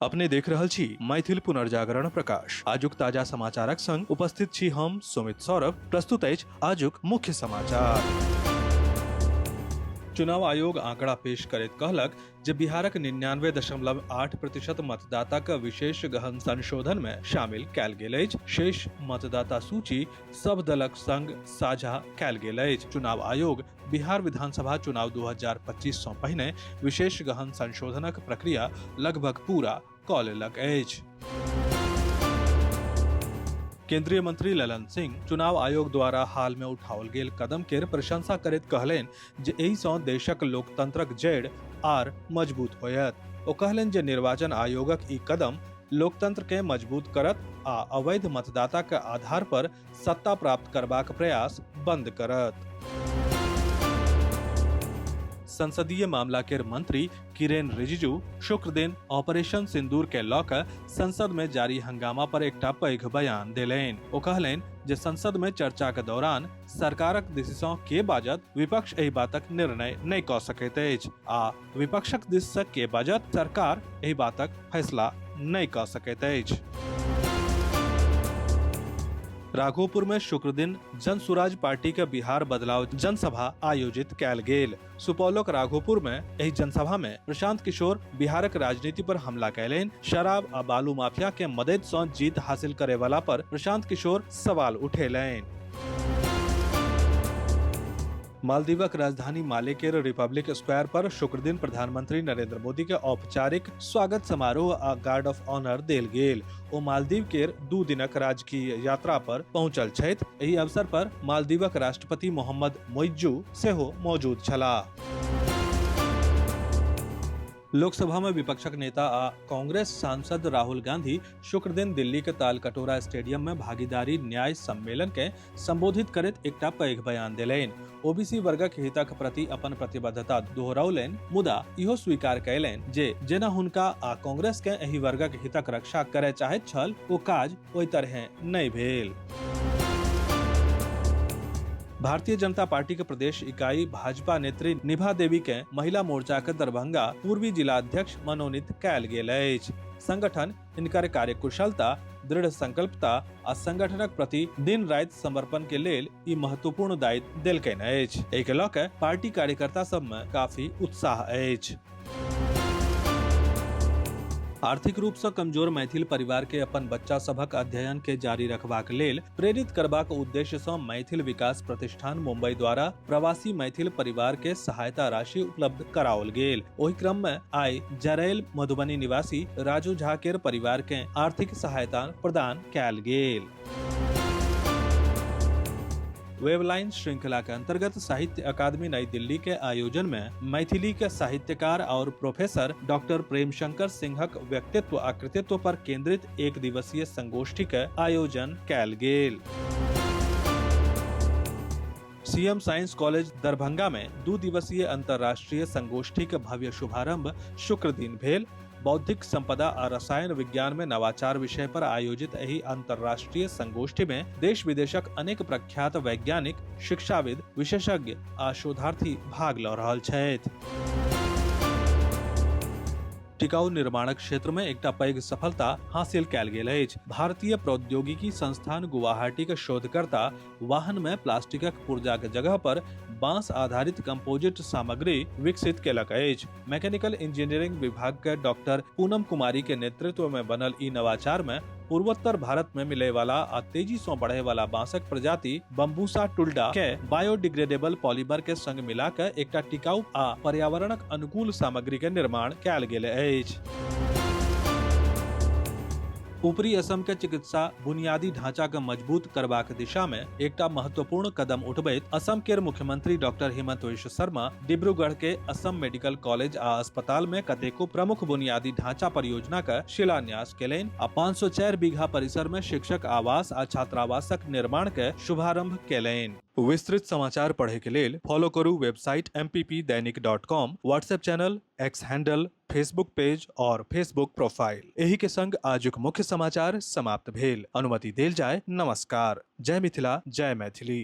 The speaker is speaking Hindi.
अपने देख रहल छी मैथिल पुनर्जागरण प्रकाश। आजुक ताजा समाचारक संग उपस्थित छी हम सुमित सौरभ। प्रस्तुत अछि आजुक मुख्य समाचार। चुनाव आयोग आंकड़ा पेश करैत कहलक जे बिहारक 99.8% मतदाताक विशेष गहन संशोधन में शामिल कयल गेल अछि। शेष मतदाता सूची सब दलक संग साझा कयल गेल अछि। चुनाव आयोग बिहार विधानसभा चुनाव 2025 सँ पहिने विशेष गहन संशोधनक प्रक्रिया लगभग पूरा कऽ लेलक अछि। केंद्रीय मंत्री ललन सिंह चुनाव आयोग द्वारा हाल में उठाओल गेल कदम केर प्रशंसा करैत कहलनि जे एहि सँ देशक लोकतंत्रक जड़ आर मजबूत होयत। ओ कहलनि जे निर्वाचन आयोगक ई कदम लोकतंत्र के मजबूत करत आ अवैध मतदाता के आधार पर सत्ता प्राप्त करबाक प्रयास बंद करत। संसदीय मामला केर मंत्री किरेन रिजिजू शुक्र दिन ऑपरेशन सिंदूर के लऽ कऽ संसद में जारी हंगामा पर एकटा पैघ बयान देलनि। ओ कहलनि जे संसद में चर्चा के दौरान सरकारक दिस सँ के बाजत, विपक्ष एहि बातक निर्णय नहि कऽ सकैत अछि आ विपक्षक दिस सँ के बाजत, सरकार एहि बातक फैसला नहि कऽ सकैत अछि। राघोपुर में शुक्र दिन जन सुराज पार्टी के बिहार बदलाव जनसभा आयोजित कयल गेल। सुपौलक राघोपुर में एहि जनसभा में प्रशांत किशोर बिहारक राजनीति पर हमला कयलनि। शराब आ बालू माफिया के मदद सँ जीत हासिल करे वाला पर प्रशांत किशोर सवाल उठेलनि। मालदीवक राजधानी माले केर रिपब्लिक स्क्वायर पर शुक्र दिन प्रधानमंत्री नरेंद्र मोदी के औपचारिक स्वागत समारोह आ गार्ड ऑफ ऑनर देल गेल। ओ मालदीव केर 2 दिनक राजकीय यात्रा पर पहुंचल छथि। एहि अवसर पर मालदीवक राष्ट्रपति मोहम्मद मोइज्जू सेहो मौजूद छलाह। लोकसभा में विपक्षक नेता आ कांग्रेस सांसद राहुल गांधी शुक्र दिन दिल्ली के तालकटोरा स्टेडियम में भागीदारी न्याय सम्मेलन के संबोधित करैत एकटा पैघ बयान देलनि। ओबीसी वर्गक हितक प्रति अपन प्रतिबद्धता दोहरौलनि, मुदा इहो स्वीकार कयलनि जे जेना हुनका आ कांग्रेस के एहि वर्गक हितक रक्षा करय चाहैत छल, ओ काज ओहि तरहें नहि भेल। भारतीय जनता पार्टी के प्रदेश इकाई भाजपा नेत्री निभा देवी के महिला मोर्चा के दरभंगा पूर्वी जिला अध्यक्ष मनोनीत कयल गेल अछि। संगठन हिनकर कार्यकुशलता, दृढ़ संकल्पता आ संगठनक प्रति दिन राति समर्पण के लेल ई महत्वपूर्ण दायित्व देलकनि अछि। एहि के लऽ कऽ पार्टी कार्यकर्ता सब में काफी उत्साह अछि। आर्थिक रूप से कमजोर मैथिल परिवार के अपन बच्चा सभक अध्ययन के जारी रखबाक लेल प्रेरित करबाक उद्देश्य सँ मैथिल विकास प्रतिष्ठान मुंबई द्वारा प्रवासी मैथिल परिवार के सहायता राशि उपलब्ध कराओल गेल। ओहि क्रम में आइ जरैल मधुबनी निवासी राजू झा केर परिवार के आर्थिक सहायता प्रदान कयल गेल। वेबलाइन श्रृंखला के अंतर्गत साहित्य अकादमी नई दिल्ली के आयोजन में मैथिली के साहित्यकार और प्रोफेसर डॉक्टर प्रेमशंकर सिंहक व्यक्तित्व आ कृतित्व पर केंद्रित एक दिवसीय संगोष्ठी के आयोजन कयल गेल। सीएम साइंस कॉलेज दरभंगा में 2 दिवसीय अंतर्राष्ट्रीय संगोष्ठी के भव्य शुभारंभ शुक्र दिन भेल। बौद्धिक संपदा आ रसायन विज्ञान में नवाचार विषय पर आयोजित एहि अंतर्राष्ट्रीय संगोष्ठी में देश विदेशक अनेक प्रख्यात वैज्ञानिक, शिक्षाविद, विशेषज्ञ आ शोधार्थी भाग लऽ रहल छथि। टिकाऊ निर्माणक क्षेत्र में एकटा पैघ सफलता हासिल कयल गेल अछि। भारतीय प्रौद्योगिकी संस्थान गुवाहाटी के शोधकर्ता वाहन में प्लास्टिकक पुर्जाक जगह पर बांस आधारित कंपोजिट सामग्री विकसित केलक अछि। मैकेनिकल इंजीनियरिंग विभाग के डॉक्टर पूनम कुमारी के नेतृत्व में बनल ई नवाचार में पूर्वोत्तर भारत में मिले वाला आ तेजी से बढ़े वाला बांसक प्रजाति बम्बूसा टुल्डा के बायोडिग्रेडेबल पॉलीमर के संग मिला के एकटा टिकाऊ आ पर्यावरणक अनुकूल सामग्री के निर्माण कयल गेल अछि। ऊपरी असम के चिकित्सा बुनियादी ढांचा के मजबूत करबाक दिशा में एकटा महत्वपूर्ण कदम उठबैत असम केर मुख्यमंत्री डॉक्टर हिमंत विश्व शर्मा डिब्रूगढ़ के असम मेडिकल कॉलेज आ अस्पताल में कतेको प्रमुख बुनियादी ढांचा परियोजना का शिलान्यास केलनि आ 504 बीघा परिसर में शिक्षक आवास आ छात्रावासक निर्माण के शुभारंभ केलनि। विस्तृत समाचार पढ़े के लेल फॉलो करू वेबसाइट mppदैनिक.com, WhatsApp channel, X handle, Facebook page और फेसबुक प्रोफाइल। एही के संग आजुक मुख्य समाचार समाप्त भेल। अनुमति देल जाय। नमस्कार। जय मिथिला, जय मैथिली।